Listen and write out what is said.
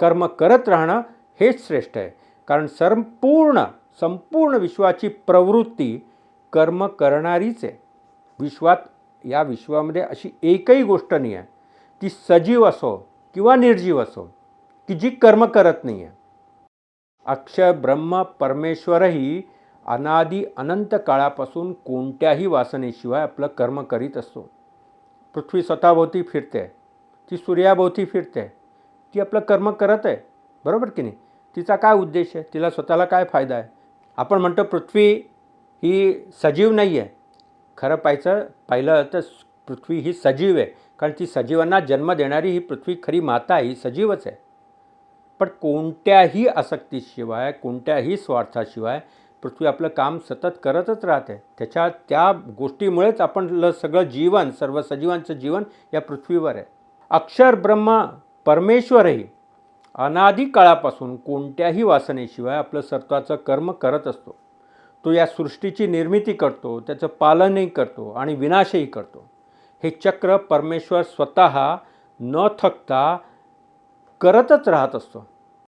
कर्म करत राहणं हेच श्रेष्ठ आहे. कारण संपूर्ण विश्वाची प्रवृत्ती कर्म करणारीच आहे. या विश्वामध्ये अशी एकही गोष्ट नाही आहे ती सजीव असो किंवा निर्जीव असो की जी कर्म करत नाही आहे. अक्षर ब्रह्म परमेश्वरही अनादी अनंत काळापासून कोणत्याही वासनेशिवाय आपलं कर्म करीत असतो. पृथ्वी स्वतःभोवती फिरते, ती सूर्याभोवती फिरते, ती आपलं कर्म करत आहे, बरोबर की नाही. तिचा काय उद्देश आहे, तिला स्वतःला काय फायदा आहे. आपण म्हणतो पृथ्वी ही सजीव नाही आहे. खरं पाहिलं तर पृथ्वी ही सजीव आहे, कारण ती सजीवांना जन्म देणारी ही पृथ्वी खरी माता ही सजीवच आहे. पण कोणत्याही आसक्तीशिवाय कोणत्याही स्वार्थाशिवाय पृथ्वी आपलं काम सतत करतच राहते. त्या गोष्टीमुळेच आपण सगळं जीवन, सर्व सजीवांचं जीवन या पृथ्वीवर आहे. अक्षर ब्रह्म परमेश्वरही अनादी काळापासून कोणत्याही वासनेशिवाय आपलं सत्वाचं कर्म करत असतो. तो या सृष्टीची निर्मिती करतो, त्याचं पालनही करतो आणि विनाशही करतो. हे चक्र परमेश्वर स्वतः न थकता करतच राहत असतो.